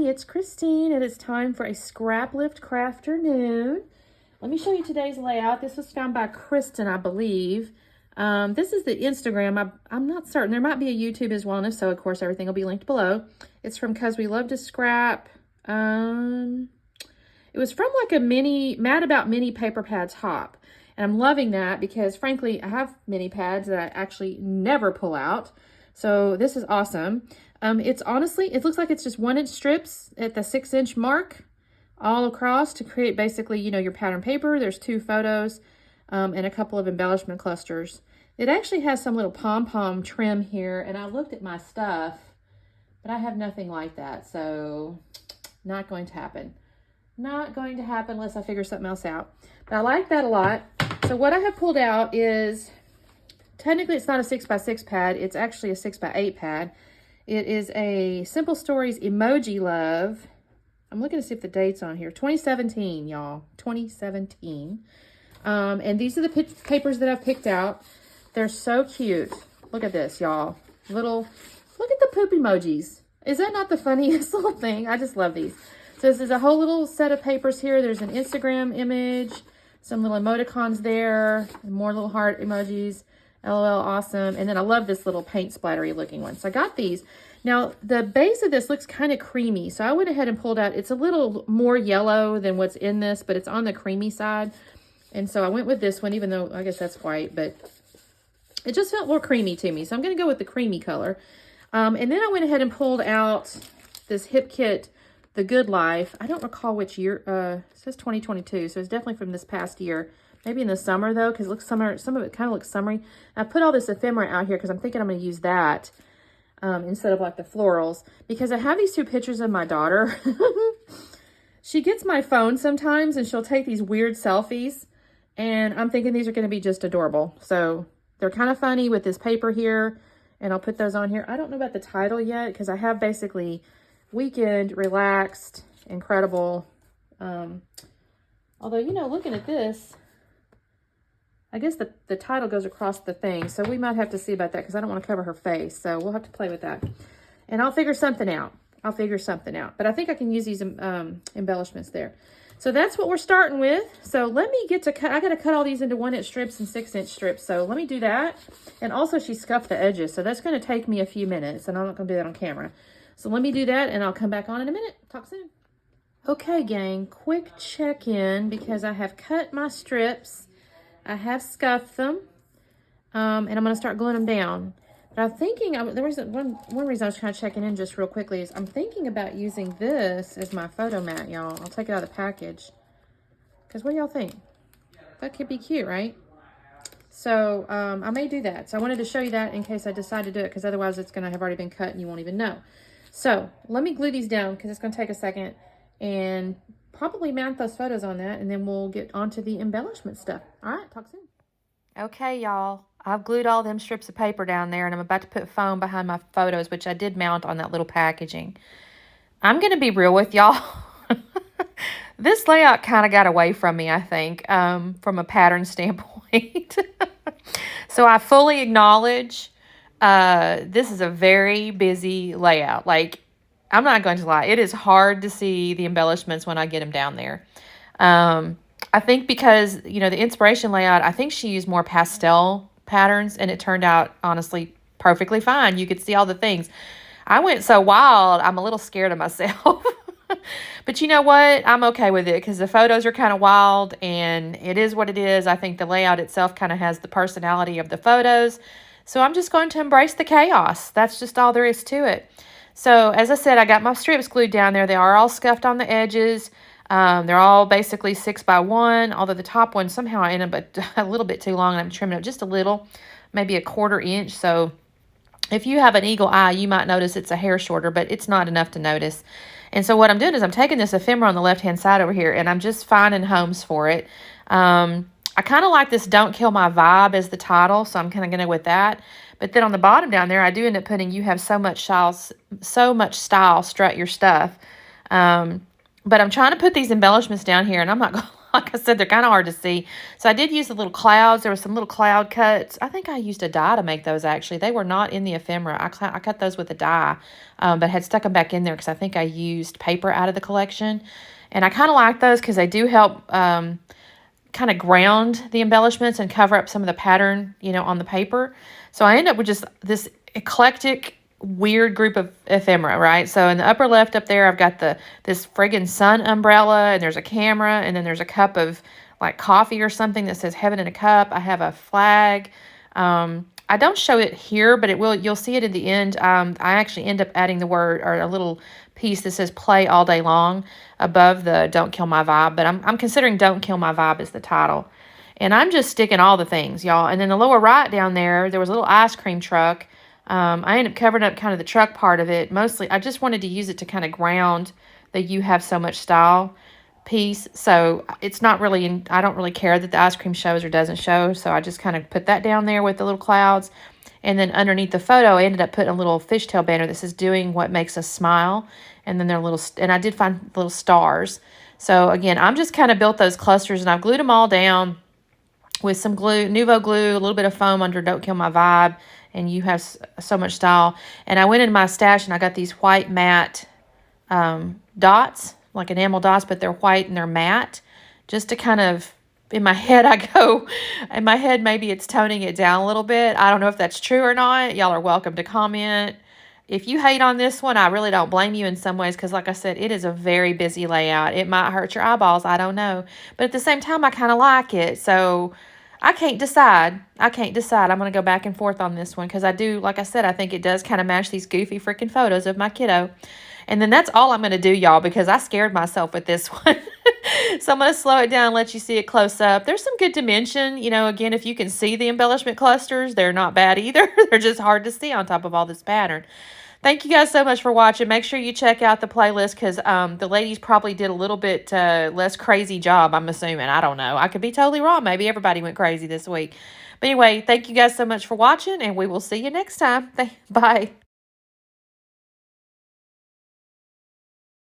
everybody, it's Christine. It is time for a Scraplift Crafternoon. Let me show you today's layout. This was found by Kristen, I believe. This is the Instagram. I'm not certain. There might be a YouTube as well, and if so, of course, everything will be linked below. It's from Cause We Love to Scrap. It was from like a Mad About Mini Paper Pads Hop. And I'm loving that because, frankly, I have mini pads that I actually never pull out. So this is awesome. It's honestly, it looks like it's just 1-inch strips at the 6-inch mark all across to create basically, you know, your pattern paper. There's 2 photos and a couple of embellishment clusters. It actually has some little pom-pom trim here, and I looked at my stuff, but I have nothing like that. So not going to happen. Not going to happen unless I figure something else out. But I like that a lot. So what I have pulled out is, technically it's not a 6x6 pad. It's actually a 6x8 pad. It is a Simple Stories Emoji Love. I'm looking to see if the date's on here. 2017, y'all. 2017. And these are the papers that I've picked out. They're so cute. Look at this, y'all. Look at the poop emojis. Is that not the funniest little thing? I just love these. So this is a whole little set of papers here. There's an Instagram image, some little emoticons there, and more little heart emojis. LOL, awesome. And then I love this little paint splattery looking one. So I got these. Now, the base of this looks kind of creamy. So I went ahead and pulled out, it's a little more yellow than what's in this, but it's on the creamy side. And so I went with this one, even though I guess that's white, but it just felt more creamy to me. So I'm going to go with the creamy color. And then I went ahead and pulled out this Hip Kit, The Good Life. I don't recall which year, it says 2022. So it's definitely from this past year. Maybe in the summer, though, because it looks summer. Some of it kind of looks summery. I put all this ephemera out here because I'm thinking I'm going to use that instead of like the florals. Because I have these 2 pictures of my daughter. She gets my phone sometimes, and she'll take these weird selfies. And I'm thinking these are going to be just adorable. So they're kind of funny with this paper here. And I'll put those on here. I don't know about the title yet because I have basically Weekend, Relaxed, Incredible. Although, you know, looking at this, I guess the title goes across the thing, so we might have to see about that because I don't want to cover her face, so we'll have to play with that. And I'll figure something out. But I think I can use these embellishments there. So that's what we're starting with. So let me get to cut. I got to cut all these into 1-inch strips and 6-inch strips. So let me do that. And also she scuffed the edges, so that's going to take me a few minutes, and I'm not going to do that on camera. So let me do that, and I'll come back on in a minute. Talk soon. Okay, gang, quick check-in because I have cut my strips. I have scuffed them, and I'm going to start gluing them down. But I'm thinking, one reason I was kind of checking in just real quickly is I'm thinking about using this as my photo mat, y'all. I'll take it out of the package. Because what do y'all think? That could be cute, right? So I may do that. So I wanted to show you that in case I decide to do it, because otherwise it's going to have already been cut and you won't even know. So let me glue these down because it's going to take a second, and probably mount those photos on that, and then we'll get onto the embellishment stuff. All right, talk soon. Okay, y'all. I've glued all them strips of paper down there, and I'm about to put foam behind my photos, which I did mount on that little packaging. I'm going to be real with y'all. This layout kind of got away from me, I think, from a pattern standpoint. So I fully acknowledge this is a very busy layout. Like, I'm not going to lie. It is hard to see the embellishments when I get them down there. I think because, you know, the inspiration layout, I think she used more pastel patterns, and it turned out, honestly, perfectly fine. You could see all the things. I went so wild, I'm a little scared of myself. But you know what? I'm okay with it because the photos are kind of wild, and it is what it is. I think the layout itself kind of has the personality of the photos. So I'm just going to embrace the chaos. That's just all there is to it. So, as I said, I got my strips glued down there. They are all scuffed on the edges. They're all basically 6x1, although the top one somehow I ended up a little bit too long, and I'm trimming it just a little, maybe a 1/4 inch. So, if you have an eagle eye, you might notice it's a hair shorter, but it's not enough to notice. And so what I'm doing is I'm taking this ephemera on the left-hand side over here, and I'm just finding homes for it. I kind of like this Don't Kill My Vibe as the title, so I'm kind of going to go with that. But then on the bottom down there, I do end up putting, you have so much style, strut your stuff. But I'm trying to put these embellishments down here, and I'm not going to like I said, they're kind of hard to see. So I did use the little clouds. There were some little cloud cuts. I think I used a die to make those, actually. They were not in the ephemera. I cut those with a die, but had stuck them back in there because I think I used paper out of the collection. And I kind of like those because they do help kind of ground the embellishments and cover up some of the pattern, you know, on the paper. So I end up with just this eclectic, weird group of ephemera, right? So in the upper left up there, I've got this friggin' sun umbrella, and there's a camera, and then there's a cup of like coffee or something that says heaven in a cup. I have a flag. I don't show it here, but you'll see it in the end. I actually end up adding the word or a little piece that says play all day long above the don't kill my vibe, but I'm considering don't kill my vibe as the title. And I'm just sticking all the things, y'all. And then the lower right down there was a little ice cream truck. I ended up covering up kind of the truck part of it. Mostly, I just wanted to use it to kind of ground the You Have So Much Style piece. So it's not really, I don't really care that the ice cream shows or doesn't show. So I just kind of put that down there with the little clouds. And then underneath the photo, I ended up putting a little fishtail banner that says doing what makes us smile. And then and I did find little stars. So again, I'm just kind of built those clusters, and I've glued them all down with some glue, Nuvo glue, a little bit of foam under Don't Kill My Vibe, and You Have So Much Style. And I went in my stash and I got these white matte dots, like enamel dots, but they're white and they're matte, just to kind of, in my head, maybe it's toning it down a little bit. I don't know if that's true or not. Y'all are welcome to comment. If you hate on this one, I really don't blame you in some ways, because like I said, it is a very busy layout. It might hurt your eyeballs, I don't know. But at the same time, I kind of like it. So I can't decide. I'm going to go back and forth on this one, because I do, like I said, I think it does kind of match these goofy freaking photos of my kiddo. And then that's all I'm going to do, y'all, because I scared myself with this one. So I'm going to slow it down and let you see it close up. There's some good dimension. You know, again, if you can see the embellishment clusters, they're not bad either. They're just hard to see on top of all this pattern. Thank you guys so much for watching. Make sure you check out the playlist, because the ladies probably did a little bit less crazy job, I'm assuming. I don't know. I could be totally wrong. Maybe everybody went crazy this week. But anyway, thank you guys so much for watching, and we will see you next time. Bye.